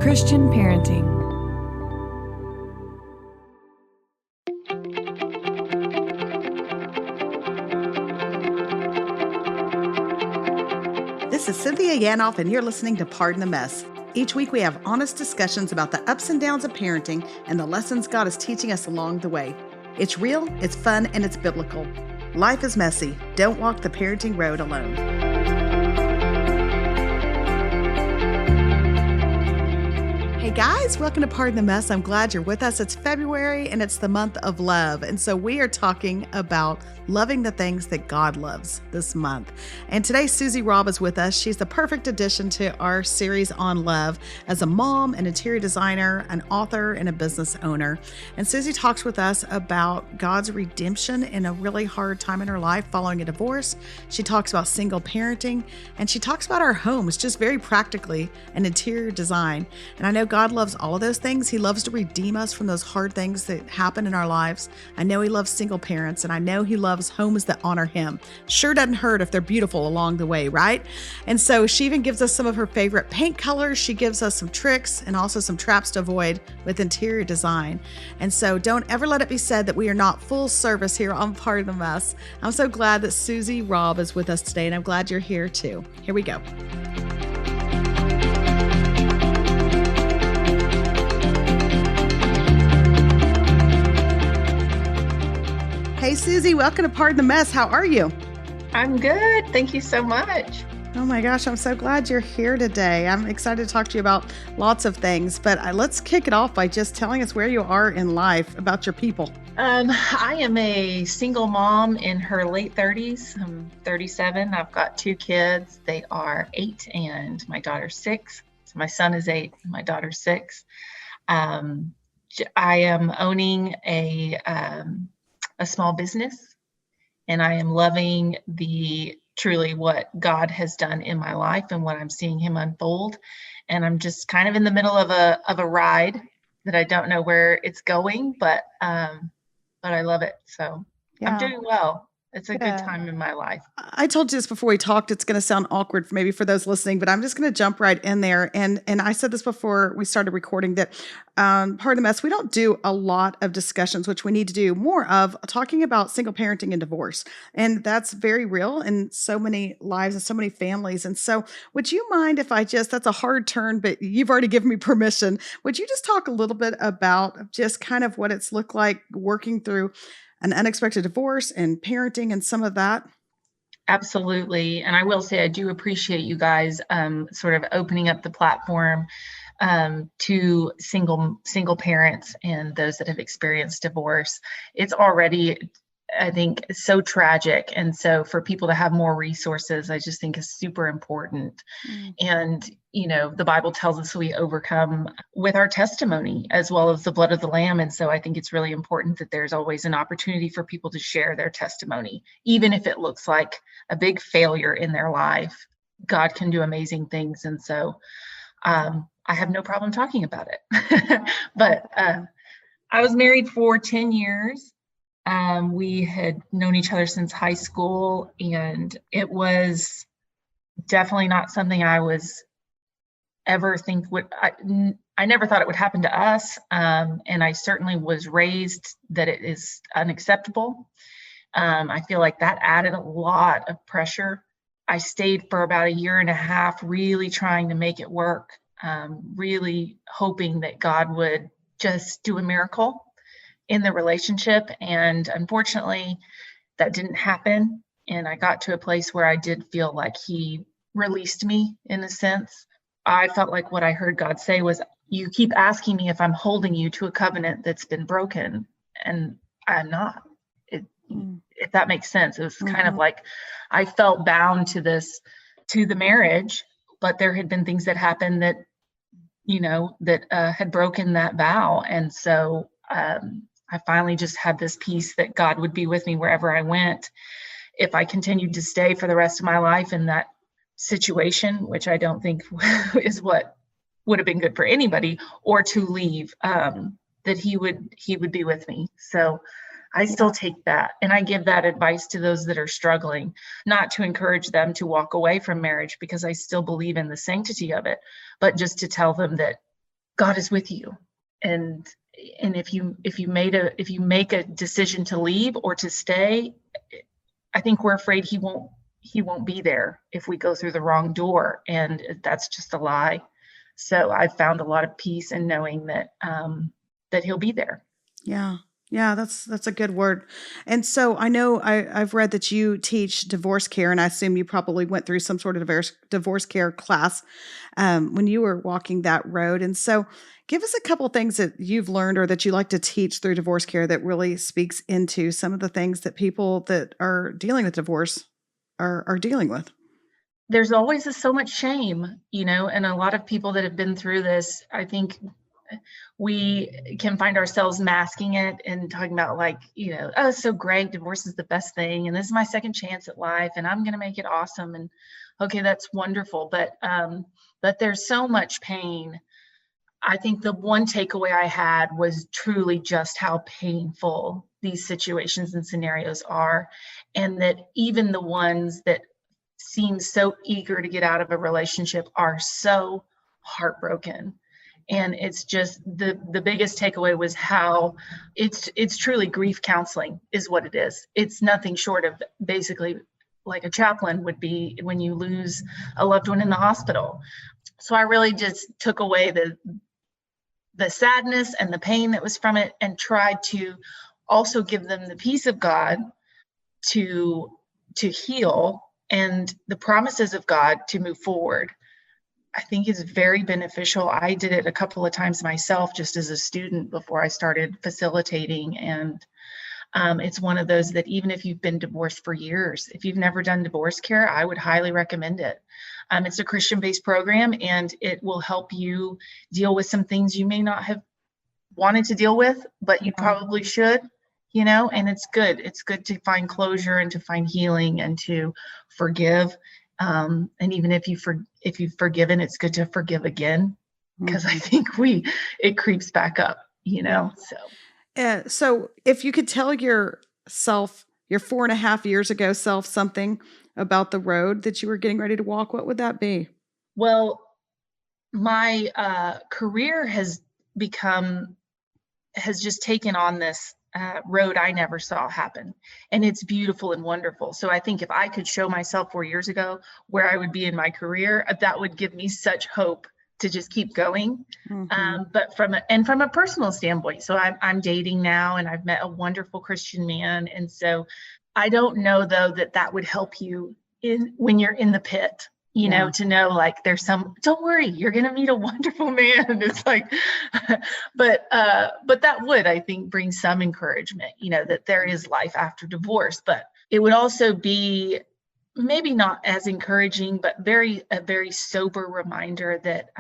Christian parenting. This is Cynthia Yanoff, and you're listening to Pardon the Mess. Each week we have honest discussions about the ups and downs of parenting and the lessons God is teaching us along the way. It's real, it's fun, and it's biblical. Life is messy. Don't walk the parenting road alone. Hey guys, welcome to Pardon the Mess. I'm glad you're with us. It's February and it's the month of love. And so we are talking about loving the things that God loves this month. And today Susie Robb is with us. She's the perfect addition to our series on love as a mom, an interior designer, an author, and a business owner. And Susie talks with us about God's redemption in a really hard time in her life following a divorce. She talks about single parenting, and she talks about our homes, just very practically, and interior design. And I know God loves all of those things. He loves to redeem us from those hard things that happen in our lives. I know He loves single parents, and I know He loves homes that honor Him. Sure doesn't hurt if they're beautiful along the way, right? And so she even gives us some of her favorite paint colors. She gives us some tricks and also some traps to avoid with interior design. And so don't ever let it be said that we are not full service here on Pardon the Mess. I'm so glad that Susie Robb is with us today, and I'm glad you're here too. Here we go. Hey, Susie, welcome to Pardon the Mess. How are you? I'm good. Thank you so much. Oh my gosh, I'm so glad you're here today. I'm excited to talk to you about lots of things, but let's kick it off by just telling us where you are in life, about your people. I am a single mom in her late 30s. I'm 37. I've got two kids. They are 8 and my daughter's 6. So my son is 8 and my daughter's 6. I am owning a small business, and I am loving truly what God has done in my life and what I'm seeing Him unfold. And I'm just kind of in the middle of a ride that I don't know where it's going, but I love it. So yeah. I'm doing well. It's a good time in my life. I told you this before we talked. It's going to sound awkward maybe for those listening, but I'm just going to jump right in there. And I said this before we started recording that Pardon the Mess, we don't do a lot of discussions, which we need to do more of, talking about single parenting and divorce. And that's very real in so many lives and so many families. And so would you mind if that's a hard turn, but you've already given me permission. Would you just talk a little bit about just kind of what it's looked like working through an unexpected divorce and parenting and some of that? Absolutely. And I will say, I do appreciate you guys sort of opening up the platform to single parents and those that have experienced divorce. It's already, I think, so tragic. And so for people to have more resources, I just think is super important. And, the Bible tells us we overcome with our testimony as well as the blood of the Lamb. And so I think it's really important that there's always an opportunity for people to share their testimony, even if it looks like a big failure in their life. God can do amazing things. And so I have no problem talking about it. But I was married for 10 years. We had known each other since high school, and it was definitely not something I was ever think I never thought it would happen to us. And I certainly was raised that it is unacceptable. I feel like that added a lot of pressure. I stayed for about a year and a half, really trying to make it work, really hoping that God would just do a miracle in the relationship. And unfortunately, that didn't happen. And I got to a place where I did feel like He released me in a sense. I felt like what I heard God say was, you keep asking me if I'm holding you to a covenant that's been broken, and I'm not. If that makes sense. It was kind of like I felt bound to the marriage, but there had been things that happened that, had broken that vow. And so I finally just had this peace that God would be with me wherever I went. If I continued to stay for the rest of my life in that situation, which I don't think is what would have been good for anybody, or to leave, that he would be with me. So I still take that, and I give that advice to those that are struggling, not to encourage them to walk away from marriage, because I still believe in the sanctity of it, but just to tell them that God is with you. And if you make a decision to leave or to stay, I think we're afraid he won't be there if we go through the wrong door, and that's just a lie. So I've found a lot of peace in knowing that that he'll be there. Yeah. Yeah, that's a good word. And so I know I've read that you teach divorce care, and I assume you probably went through some sort of divorce care class when you were walking that road. And so give us a couple things that you've learned or that you like to teach through divorce care that really speaks into some of the things that people that are dealing with divorce are dealing with. There's always so much shame, and a lot of people that have been through this, I think we can find ourselves masking it and talking about like, oh, it's so great, divorce is the best thing, and this is my second chance at life, and I'm going to make it awesome. And okay, that's wonderful, but there's so much pain. I think the one takeaway I had was truly just how painful these situations and scenarios are, and that even the ones that seem so eager to get out of a relationship are so heartbroken. And it's just the biggest takeaway was how it's truly grief counseling is what it is. It's nothing short of basically like a chaplain would be when you lose a loved one in the hospital. So I really just took away the sadness and the pain that was from it, and tried to also give them the peace of God to heal, and the promises of God to move forward. I think is very beneficial. I did it a couple of times myself just as a student before I started facilitating. And it's one of those that even if you've been divorced for years, if you've never done divorce care, I would highly recommend it. It's a Christian-based program, and it will help you deal with some things you may not have wanted to deal with, but you probably should, and it's good. It's good to find closure and to find healing and to forgive. And even if you've forgiven, it's good to forgive again, because I think it creeps back up, So if you could tell yourself, your 4.5 years ago self, something about the road that you were getting ready to walk, what would that be? Well, my career has just taken on this road I never saw happen. And it's beautiful and wonderful. So I think if I could show myself 4 years ago where I would be in my career, that would give me such hope to just keep going. But from a personal standpoint, so I'm dating now, and I've met a wonderful Christian man. And so I don't know though that would help you when you're in the pit. To know like don't worry, you're going to meet a wonderful man. It's like, but that would, I think, bring some encouragement, that there is life after divorce. But it would also be maybe not as encouraging, but a very sober reminder that,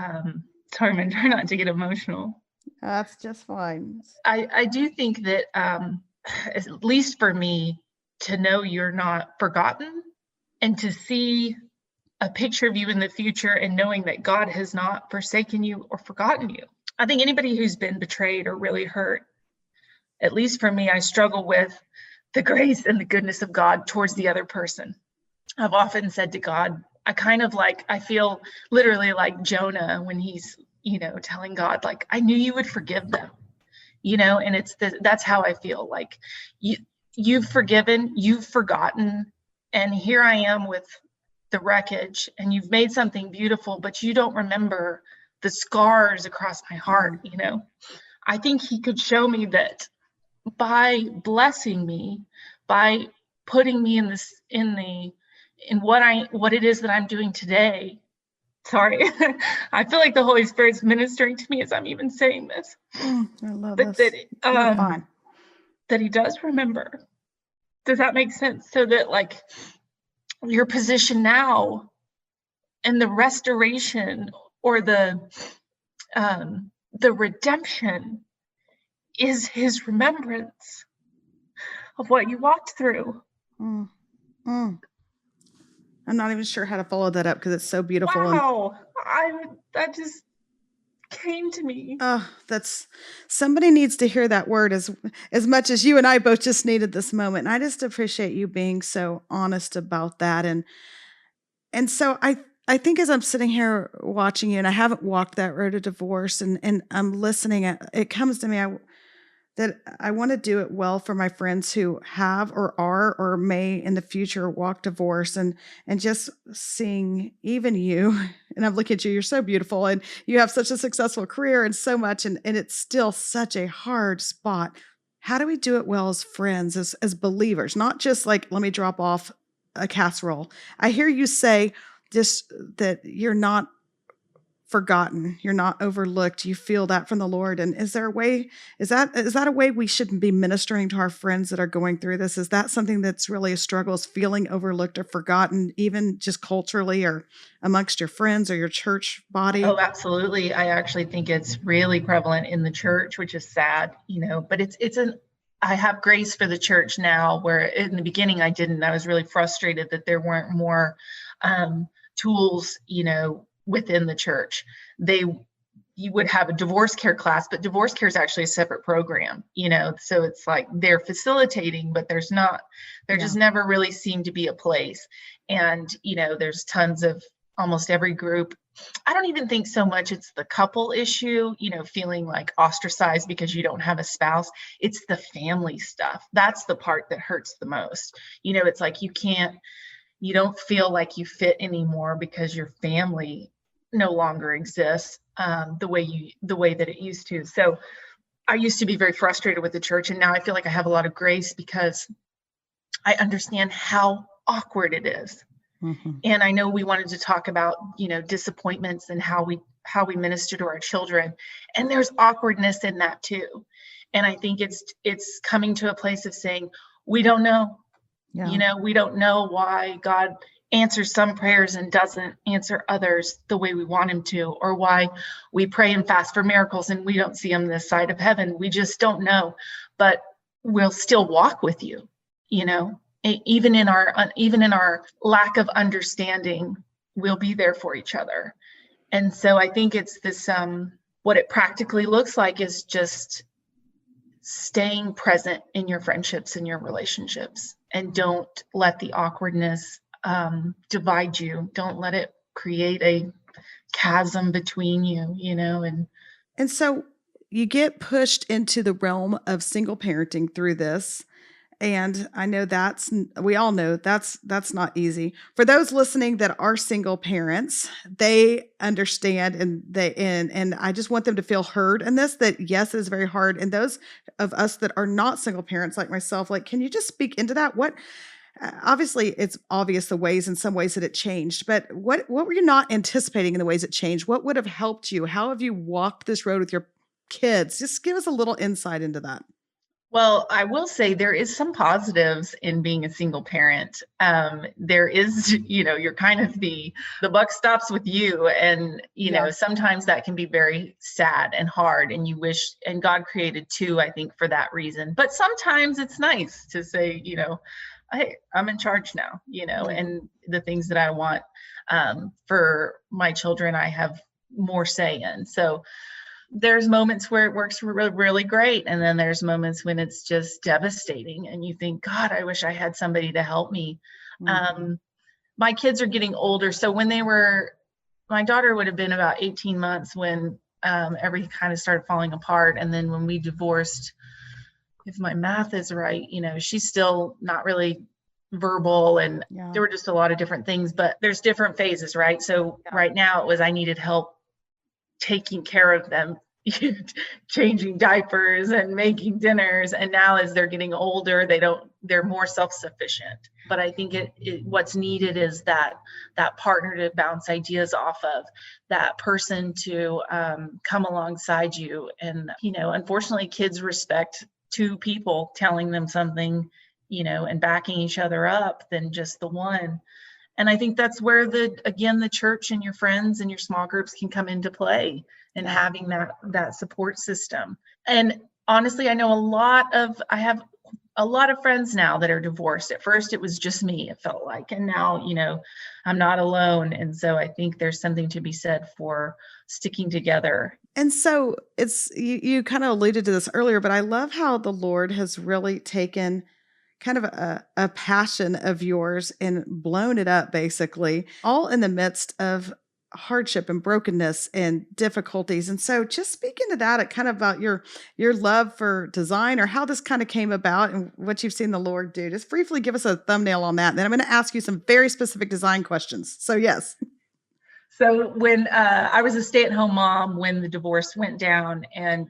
sorry, I'm trying not to get emotional. That's just fine. I do think that, at least for me, to know you're not forgotten and to see a picture of you in the future and knowing that God has not forsaken you or forgotten you. I think anybody who's been betrayed or really hurt, at least for me, I struggle with the grace and the goodness of God towards the other person. I've often said to God, I feel literally like Jonah when he's, telling God, like, I knew you would forgive them, and that's how I feel. Like you've forgiven, you've forgotten, and here I am with the wreckage, and you've made something beautiful, but you don't remember the scars across my heart. I think he could show me that by blessing me, by putting me in what it is that I'm doing today. Sorry, I feel like the Holy Spirit's ministering to me as I'm even saying this. I love this. That he does remember. Does that make sense? So that like your position now and the restoration or the redemption is his remembrance of what you walked through. I'm not even sure how to follow that up because it's so beautiful. Wow, that just came to me. Somebody needs to hear that word as much as you and I both just needed this moment. And I just appreciate you being so honest about that. And so I I think as I'm sitting here watching you, and I haven't walked that road of divorce, and I'm listening, it comes to me that I want to do it well for my friends who have or are or may in the future walk divorce, and just seeing even you, and I'm looking at you, you're so beautiful and you have such a successful career and so much, and it's still such a hard spot. How do we do it well as friends, as believers, not just like, let me drop off a casserole? I hear you say just that you're not forgotten, you're not overlooked. You feel that from the Lord. And is there a way, is that a way we should be ministering to our friends that are going through this? Is that something that's really a struggle, is feeling overlooked or forgotten, even just culturally or amongst your friends or your church body? Oh, absolutely. I actually think it's really prevalent in the church, which is sad, but I have grace for the church now, where in the beginning I didn't. I was really frustrated that there weren't more tools, within the church. You would have a divorce care class, but divorce care is actually a separate program, so it's like they're facilitating, but there just never really seemed to be a place. And, there's tons of almost every group. I don't even think so much it's the couple issue, feeling like ostracized because you don't have a spouse. It's the family stuff. That's the part that hurts the most. It's like you don't feel like you fit anymore because your family no longer exists the way that it used to. So I used to be very frustrated with the church, and now I feel like I have a lot of grace because I understand how awkward it is. Mm-hmm. And I know we wanted to talk about, disappointments and how we minister to our children. And there's awkwardness in that too. And I think it's coming to a place of saying, we don't know. Yeah. We don't know why God answers some prayers and doesn't answer others the way we want him to, or why we pray and fast for miracles and we don't see them this side of heaven. We just don't know, but we'll still walk with you, even in our lack of understanding, we'll be there for each other. And so I think it's this, what it practically looks like is just staying present in your friendships and your relationships, and don't let the awkwardness divide you. Don't let it create a chasm between you, And so you get pushed into the realm of single parenting through this. And I know we all know that's not easy. For those listening that are single parents, they understand, and I just want them to feel heard in this, that yes, it is very hard. And those of us that are not single parents like myself, like, can you just speak into that? Obviously it's obvious the ways, in some ways, that it changed, but what were you not anticipating in the ways it changed? What would have helped you? How have you walked this road with your kids? Just give us a little insight into that. Well, I will say there is some positives in being a single parent. There is, you're kind of the buck stops with you. And, sometimes that can be very sad and hard, and you wish, and God created two, I think, for that reason. But sometimes it's nice to say, hey, I'm in charge now, and the things that I want for my children, I have more say in. So there's moments where it works really, really great. And then there's moments when it's just devastating and you think, God, I wish I had somebody to help me. Mm-hmm. My kids are getting older. So my daughter would have been about 18 months when everything kind of started falling apart. And then when we divorced, if my math is right, she's still not really verbal, and there were just a lot of different things, but there's different phases, right? So right now I needed help taking care of them, changing diapers and making dinners. And now as they're getting older, they're more self-sufficient. But I think what's needed is that partner to bounce ideas off of, that person to come alongside you. And, unfortunately, kids respect two people telling them something, and backing each other up than just the one. And I think that's where the church and your friends and your small groups can come into play, and having that support system. And honestly, I have a lot of friends now that are divorced. At first, it was just me, it felt like, and now, I'm not alone. And so I think there's something to be said for sticking together. And so you kind of alluded to this earlier, but I love how the Lord has really taken kind of a passion of yours and blown it up basically, all in the midst of hardship and brokenness and difficulties. And so just speaking to that, kind of about your love for design or how this kind of came about and what you've seen the Lord do. Just briefly give us a thumbnail on that. And then I'm going to ask you some very specific design questions. So yes. So when I was a stay-at-home mom when the divorce went down, and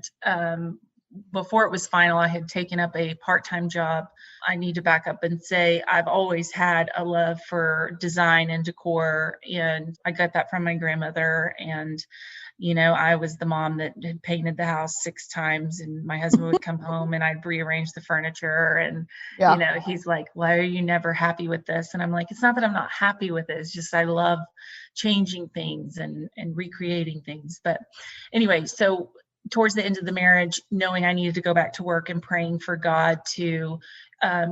before it was final, I had taken up a part-time job. I need to back up and say I've always had a love for design and decor, and I got that from my grandmother. And I was the mom that had painted the house 6 times, and my husband would come home and I'd rearrange the furniture. And, he's like, why are you never happy with this? And I'm like, it's not that I'm not happy with it. It's just, I love changing things and recreating things. But anyway, so towards the end of the marriage, knowing I needed to go back to work and praying for God to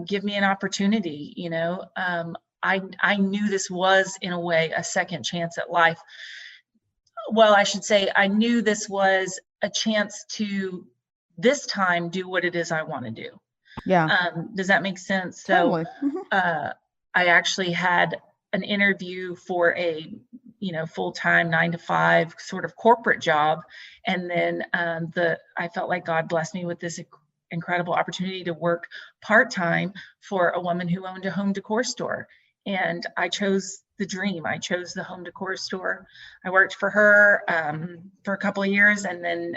give me an opportunity, I knew this was in a way a second chance at life. Well, I should say I knew this was a chance to this time do what it is I want to do. Yeah. Does that make sense? Totally. So I actually had an interview for a full-time 9-to-5 sort of corporate job. And then I felt like God blessed me with this incredible opportunity to work part-time for a woman who owned a home decor store. And I chose the dream. I chose the home decor store. I worked for her for a couple of years and then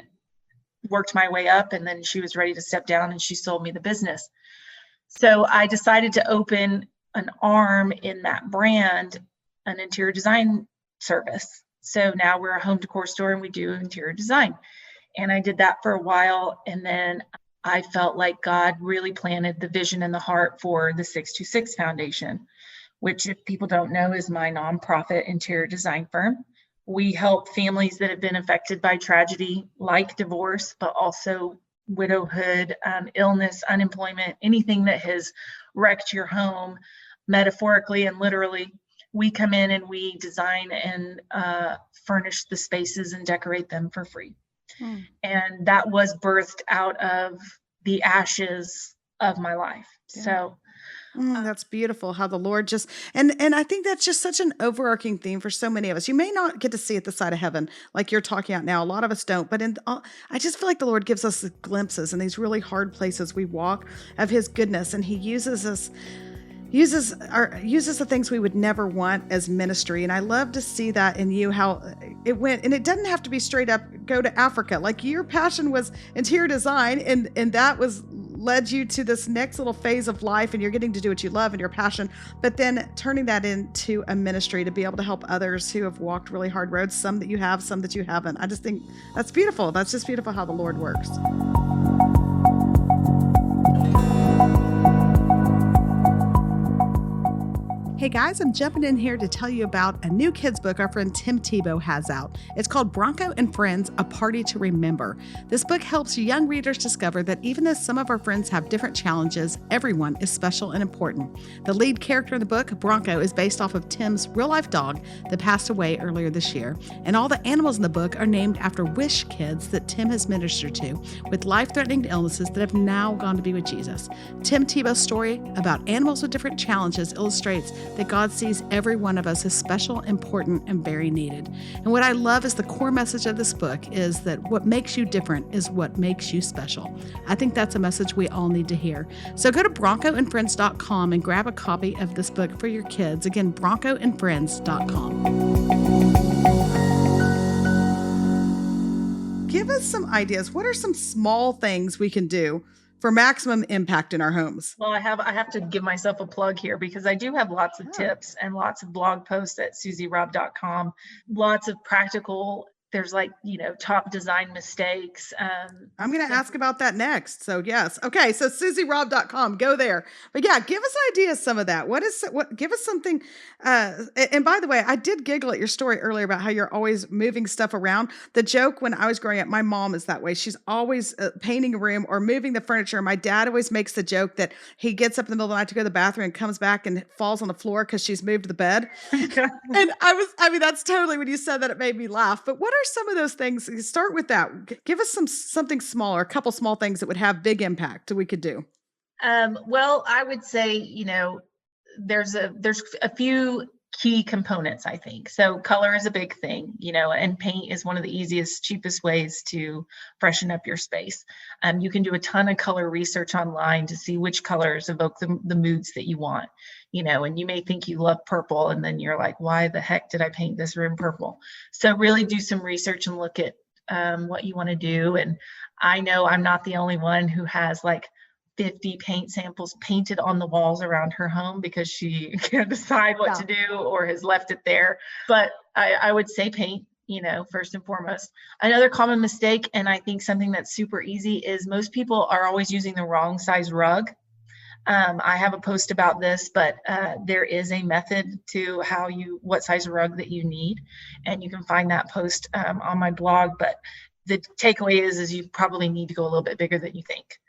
worked my way up. And then she was ready to step down and she sold me the business. So I decided to open an arm in that brand, an interior design service. So now we're a home decor store and we do interior design. And I did that for a while. And then I felt like God really planted the vision in the heart for the 626 Foundation, which, if people don't know, is my nonprofit interior design firm. We help families that have been affected by tragedy like divorce, but also widowhood, illness, unemployment, anything that has wrecked your home, metaphorically and literally. We come in and we design and furnish the spaces and decorate them for free. And that was birthed out of the ashes of my life. Yeah. So that's beautiful how the Lord just, and I think that's just such an overarching theme for so many of us. You may not get to see it this side of heaven like you're talking about now. A lot of us don't, but I just feel like the Lord gives us glimpses in these really hard places we walk of his goodness. And he uses the things we would never want as ministry. And I love to see that in you, how it went. And it doesn't have to be straight up go to Africa. Like your passion was interior design, and that was led you to this next little phase of life, and you're getting to do what you love and your passion, but then turning that into a ministry to be able to help others who have walked really hard roads, some that you have, some that you haven't. I just think that's beautiful. That's just beautiful how the Lord works. Hey guys, I'm jumping in here to tell you about a new kids book our friend Tim Tebow has out. It's called Bronco and Friends, A Party to Remember. This book helps young readers discover that even though some of our friends have different challenges, everyone is special and important. The lead character in the book, Bronco, is based off of Tim's real-life dog that passed away earlier this year. And all the animals in the book are named after wish kids that Tim has ministered to with life-threatening illnesses that have now gone to be with Jesus. Tim Tebow's story about animals with different challenges illustrates that God sees every one of us as special, important, and very needed. And what I love is the core message of this book is that what makes you different is what makes you special. I think that's a message we all need to hear. So go to broncoandfriends.com and grab a copy of this book for your kids. Again, broncoandfriends.com. Give us some ideas. What are some small things we can do for maximum impact in our homes? Well, I have to give myself a plug here because I do have lots of tips and lots of blog posts at susierobb.com, lots of practical. There's top design mistakes. I'm going to ask about that next. So yes. Okay. So susierobb.com, go there. But yeah, give us ideas, some of that. Give us something. And by the way, I did giggle at your story earlier about how you're always moving stuff around. The joke when I was growing up, my mom is that way. She's always painting a room or moving the furniture. My dad always makes the joke that he gets up in the middle of the night to go to the bathroom and comes back and falls on the floor because she's moved the bed. And that's totally, when you said that, it made me laugh. But what are some of those things? Start with that. Give us something smaller, a couple small things that would have big impact that we could do. Well, I would say, there's a few key components, I think. So color is a big thing, and paint is one of the easiest, cheapest ways to freshen up your space. You can do a ton of color research online to see which colors evoke the moods that you want, and you may think you love purple, and then you're like, why the heck did I paint this room purple? So really do some research and look at what you want to do. And I know I'm not the only one who has like 50 paint samples painted on the walls around her home because she can't decide what to do or has left it there. But I would say paint, first and foremost. Another common mistake, and I think something that's super easy, is most people are always using the wrong size rug. I have a post about this, but there is a method to what size rug that you need. And you can find that post on my blog. But the takeaway is you probably need to go a little bit bigger than you think.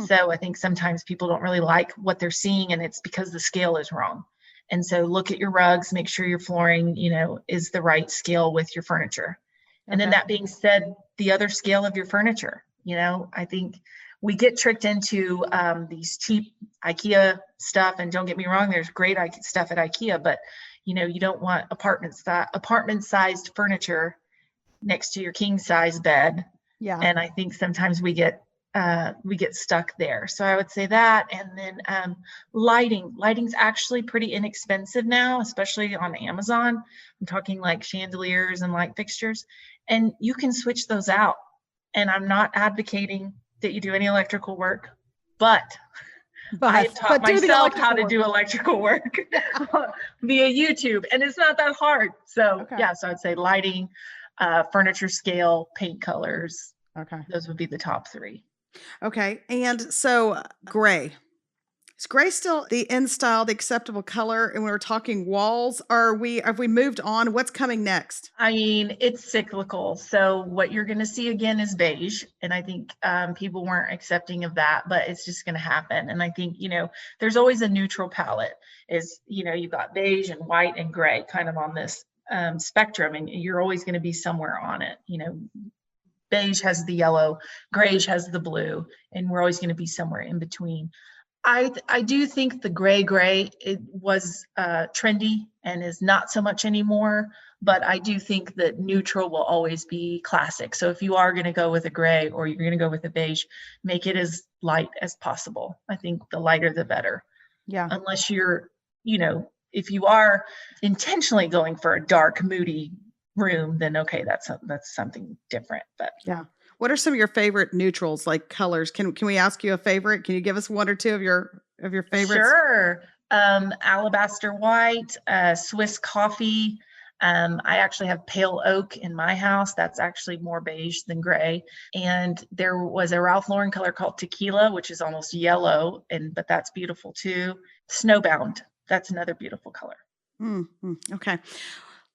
So I think sometimes people don't really like what they're seeing, and it's because the scale is wrong. And so look at your rugs, make sure your flooring, is the right scale with your furniture. And then that being said, the other scale of your furniture, I think we get tricked into these cheap IKEA stuff. And don't get me wrong, there's great stuff at IKEA, but you don't want apartment sized furniture next to your king size bed. Yeah. And I think sometimes we get stuck there. So I would say that. And then lighting's actually pretty inexpensive now, especially on Amazon. I'm talking like chandeliers and light fixtures, and you can switch those out. And I'm not advocating that you do any electrical work, but I have taught myself how to do electrical work via YouTube, and it's not that hard. So so I'd say lighting, furniture scale, paint colors. Okay. Those would be the top three. Okay. And so gray. Is gray still the in style, the acceptable color? And when we're talking walls, have we moved on? What's coming next? I mean, it's cyclical. So what you're going to see again is beige. And I think people weren't accepting of that, but it's just going to happen. And I think, there's always a neutral palette. You've got beige and white and gray kind of on this spectrum, and you're always going to be somewhere on it. Beige has the yellow, grayish has the blue, and we're always going to be somewhere in between. I do think the gray, it was trendy and is not so much anymore, but I do think that neutral will always be classic. So if you are going to go with a gray or you're going to go with a beige, make it as light as possible. I think the lighter, the better. Yeah. Unless you're, if you are intentionally going for a dark, moody room, then okay, that's something different. But yeah. What are some of your favorite neutrals, like colors? Can we ask you a favorite? Can you give us one or two of your favorites? Sure. Alabaster white, Swiss coffee. I actually have pale oak in my house. That's actually more beige than gray. And there was a Ralph Lauren color called tequila, which is almost yellow, but that's beautiful too. Snowbound. That's another beautiful color. Okay.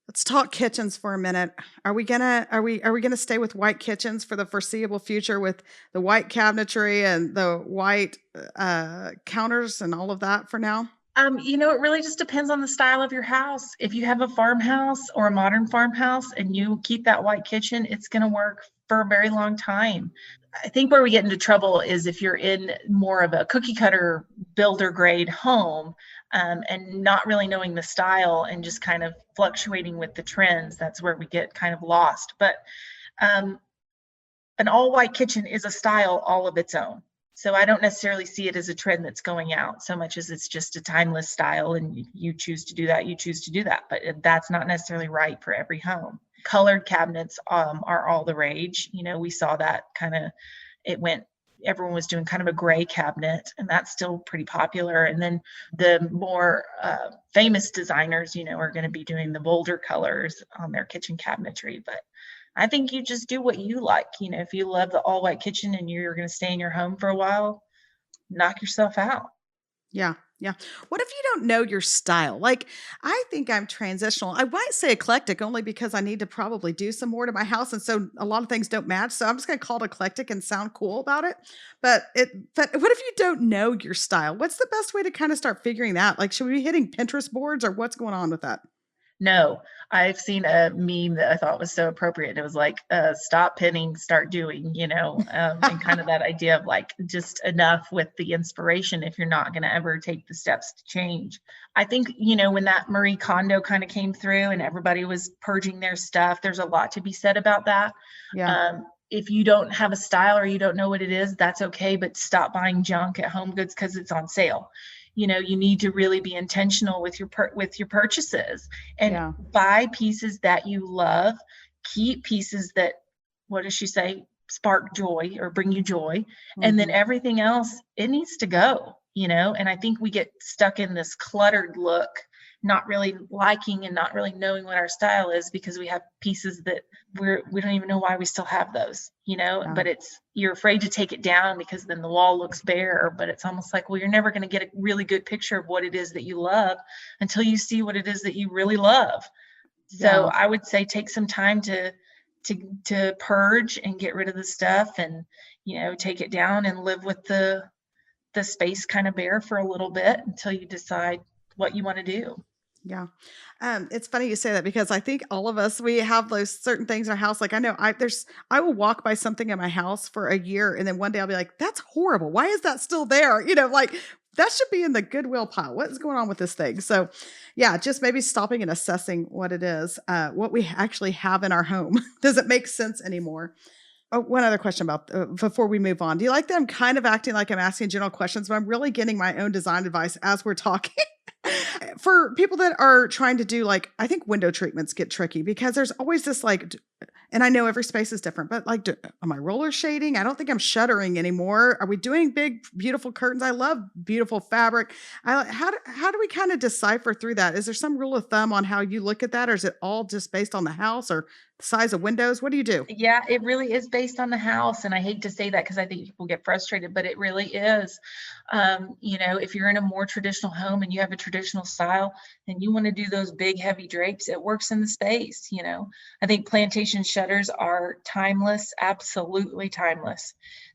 Let's talk kitchens for a minute. Are we gonna stay with white kitchens for the foreseeable future with the white cabinetry and the white counters and all of that for now? It really just depends on the style of your house. If you have a farmhouse or a modern farmhouse and you keep that white kitchen, it's going to work for a very long time. I think where we get into trouble is if you're in more of a cookie cutter builder grade home, and not really knowing the style and just kind of fluctuating with the trends. That's where we get kind of lost. But an all white kitchen is a style all of its own. So I don't necessarily see it as a trend that's going out so much as it's just a timeless style, and you choose to do that, but that's not necessarily right for every home. Colored cabinets are all the rage. We saw that everyone was doing kind of a gray cabinet, and that's still pretty popular. And then the more famous designers, are going to be doing the bolder colors on their kitchen cabinetry. But I think you just do what you like. If you love the all white kitchen and you're going to stay in your home for a while, knock yourself out. Yeah. Yeah. What if you don't know your style? Like, I think I'm transitional. I might say eclectic only because I need to probably do some more to my house. And so a lot of things don't match. So I'm just going to call it eclectic and sound cool about it. But what if you don't know your style? What's the best way to kind of start figuring that? Like, should we be hitting Pinterest boards or what's going on with that? No, I've seen a meme that I thought was so appropriate. It was like, stop pinning, start doing, and kind of that idea of like just enough with the inspiration if you're not going to ever take the steps to change. I think, when that Marie Kondo kind of came through and everybody was purging their stuff, there's a lot to be said about that. Yeah. If you don't have a style or you don't know what it is, that's okay, but stop buying junk at Home Goods because it's on sale. You need to really be intentional with your purchases and Yeah. buy pieces that you love, keep pieces that, what does she say, spark joy or bring you joy, and then everything else, it needs to go, and I think we get stuck in this cluttered look, not really liking and not really knowing what our style is because we have pieces that we don't even know why we still have those, Yeah. but you're afraid to take it down because then the wall looks bare, but it's almost like, well, you're never going to get a really good picture of what it is that you love until you see what it is that you really love. So Yeah. I would say take some time to purge and get rid of the stuff and, take it down and live with the space kind of bare for a little bit until you decide what you want to do. Yeah. It's funny you say that because I think all of us, we have those certain things in our house. Like I know I will walk by something in my house for a year and then one day I'll be like, that's horrible. Why is that still there? Like that should be in the Goodwill pile. What is going on with this thing? So yeah, just maybe stopping and assessing what it is, what we actually have in our home. Does it make sense anymore? Oh, one other question about before we move on. Do you like that I'm kind of acting like I'm asking general questions, but I'm really getting my own design advice as we're talking? For people that are trying to do like, I think window treatments get tricky because there's always this like, and I know every space is different, but like, am I roller shading? I don't think I'm shuttering anymore. Are we doing big, beautiful curtains? I love beautiful fabric. How do we kind of decipher through that? Is there some rule of thumb on how you look at that? Or is it all just based on the house or the size of windows? What do you do? Yeah, it really is based on the house. And I hate to say that because I think people get frustrated, but it really is. If you're in a more traditional home and you have a traditional style and you want to do those big, heavy drapes, it works in the space. I think plantation shutters are timeless, absolutely timeless.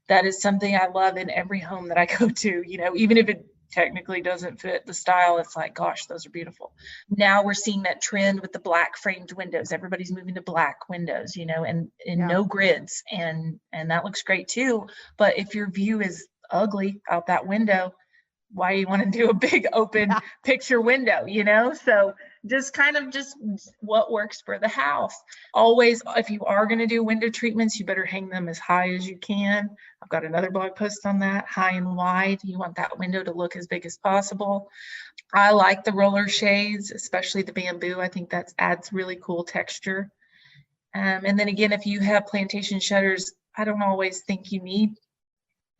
That is something I love in every home that I go to, even if it technically doesn't fit the style, it's like, gosh, those are beautiful. Now we're seeing that trend with the black framed windows. Everybody's moving to black windows, and Yeah. no grids, and that looks great too. But if your view is ugly out that window, why do you want to do a big open Yeah. picture window, So just what works for the house. Always, if you are going to do window treatments, you better hang them as high as you can. I've got another blog post on that, high and wide. You want that window to look as big as possible. I like the roller shades, especially the bamboo. I think that adds really cool texture. And then again, if you have plantation shutters, I don't always think you need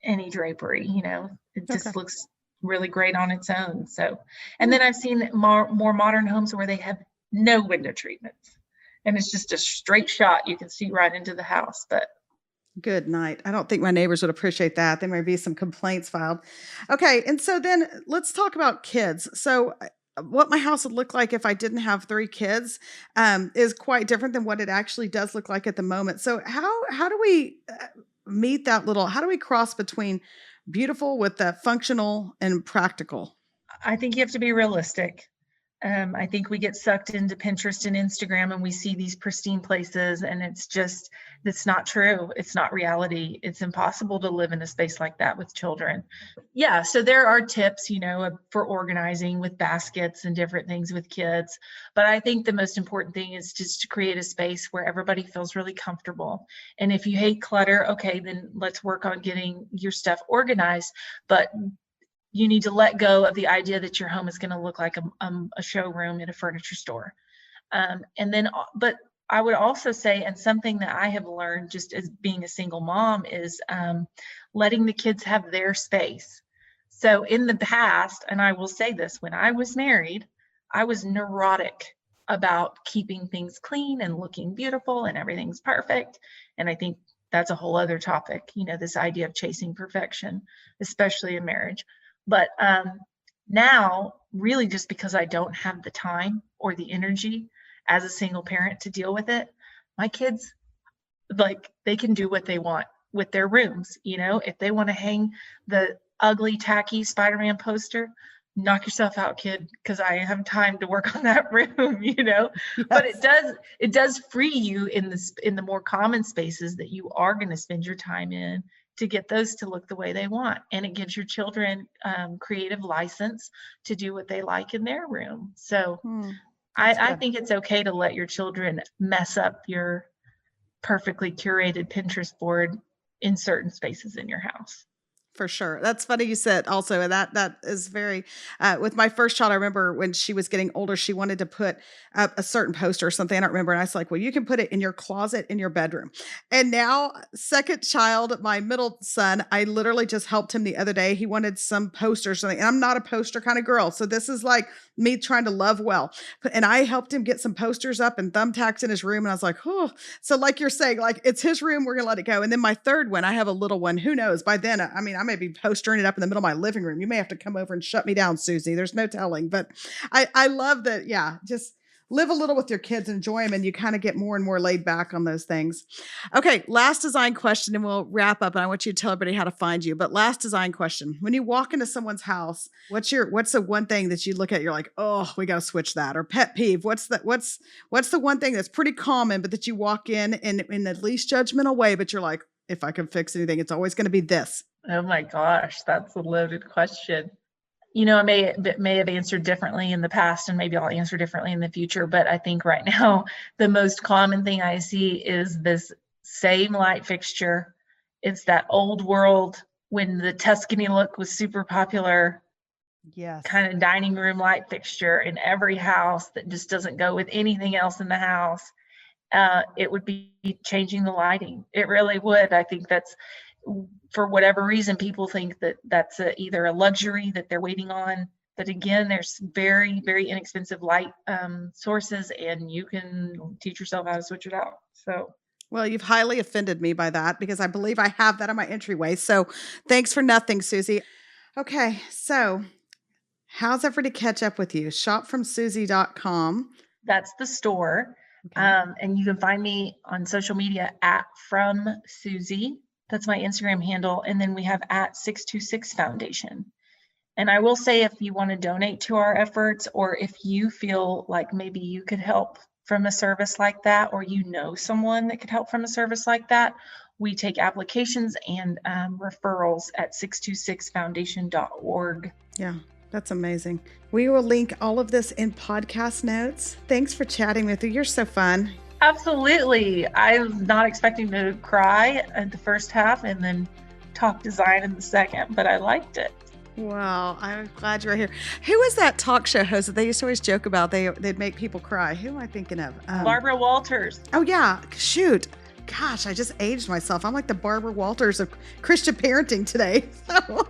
any drapery, it Okay. just looks really great on its own. So, and then I've seen more modern homes where they have no window treatments and it's just a straight shot. You can see right into the house, but Good night. I don't think my neighbors would appreciate that. There may be some complaints filed. Okay. And so then let's talk about kids. So, what my house would look like if I didn't have three kids is quite different than what it actually does look like at the moment. So, how do we meet that little? How do we cross between beautiful with the functional and practical? I think you have to be realistic. I think we get sucked into Pinterest and Instagram and we see these pristine places and it's not true. It's not reality. It's impossible to live in a space like that with children. Yeah, so there are tips, for organizing with baskets and different things with kids. But I think the most important thing is just to create a space where everybody feels really comfortable. And if you hate clutter, okay, then let's work on getting your stuff organized. But you need to let go of the idea that your home is going to look like a showroom at a furniture store. But I would also say, and something that I have learned just as being a single mom is letting the kids have their space. So in the past, and I will say this, when I was married, I was neurotic about keeping things clean and looking beautiful and everything's perfect. And I think that's a whole other topic, this idea of chasing perfection, especially in marriage. But now, really just because I don't have the time or the energy as a single parent to deal with it, my kids, like, they can do what they want with their rooms. If they want to hang the ugly, tacky Spider-Man poster, knock yourself out, kid, because I have time to work on that room, Yes. But it does free you in the more common spaces that you are going to spend your time in to get those to look the way they want. And it gives your children creative license to do what they like in their room. So I think it's okay to let your children mess up your perfectly curated Pinterest board in certain spaces in your house. For sure. That's funny you said also, and that is very, with my first child, I remember when she was getting older, she wanted to put up a certain poster or something. I don't remember. And I was like, well, you can put it in your closet in your bedroom. And now second child, my middle son, I literally just helped him the other day. He wanted some posters or something, and I'm not a poster kind of girl. So this is like me trying to love well. And I helped him get some posters up and thumbtacks in his room. And I was like, oh, so like you're saying, like it's his room, we're going to let it go. And then my third one, I have a little one, who knows by then, I mean, I may be postering it up in the middle of my living room. You may have to come over and shut me down, Susie. There's no telling, but I love that. Yeah. Just live a little with your kids, enjoy them, and you kind of get more and more laid back on those things. Okay. Last design question, and we'll wrap up, and I want you to tell everybody how to find you, but last design question. When you walk into someone's house, what's the one thing that you look at, you're like, oh, we got to switch that, or pet peeve? What's the one thing that's pretty common, but that you walk in the least judgmental way, but you're like, if I can fix anything, it's always going to be this. Oh my gosh, that's a loaded question. I may have answered differently in the past, and maybe I'll answer differently in the future. But I think right now, the most common thing I see is this same light fixture. It's that old world when the Tuscany look was super popular. Yes. Kind of dining room light fixture in every house that just doesn't go with anything else in the house. It would be changing the lighting. It really would. I think that's, for whatever reason, people think that that's either a luxury that they're waiting on. But again, there's very, very inexpensive light sources, and you can teach yourself how to switch it out. So, well, you've highly offended me by that, because I believe I have that on my entryway. So thanks for nothing, Susie. Okay. So how's everybody catch up with you? Shopfromsusie.com. That's the store. Okay. And you can find me on social media at From Susie. That's my Instagram handle. And then we have at 626 Foundation. And I will say, if you want to donate to our efforts, or if you feel like maybe you could help from a service like that, or someone that could help from a service like that, we take applications and referrals at 626foundation.org. Yeah, that's amazing. We will link all of this in podcast notes. Thanks for chatting with you. You're so fun. Absolutely. I was not expecting to cry at the first half and then talk design in the second, but I liked it. Wow, I'm glad you're here. Who is that talk show host that they used to always joke about? They'd make people cry. Who am I thinking of? Barbara Walters. Oh, yeah. Shoot. Gosh, I just aged myself. I'm like the Barbara Walters of Christian parenting today. So,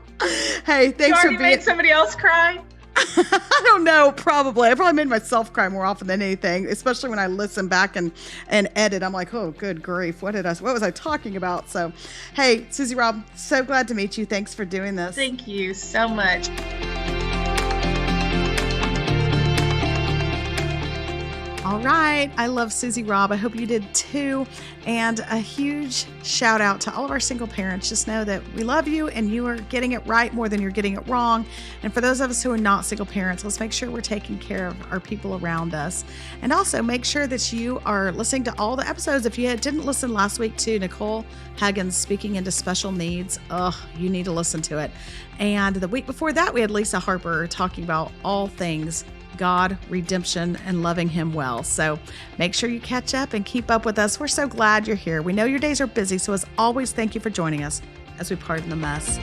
hey, thanks for being... made somebody else cry? I don't know. Probably. I probably made myself cry more often than anything, especially when I listen back and edit. I'm like, oh, good grief. What was I talking about? So, hey, Susie Robb, so glad to meet you. Thanks for doing this. Thank you so much. All right. I love Susie Robb. I hope you did too. And a huge shout out to all of our single parents. Just know that we love you, and you are getting it right more than you're getting it wrong. And for those of us who are not single parents, let's make sure we're taking care of our people around us. And also make sure that you are listening to all the episodes. If you didn't listen last week to Nicole Hagen's Speaking into Special Needs, you need to listen to it. And the week before that, we had Lisa Harper talking about all things God, redemption, and loving Him well. So make sure you catch up and keep up with us. We're so glad you're here. We know your days are busy, so as always, thank you for joining us as we pardon the mess.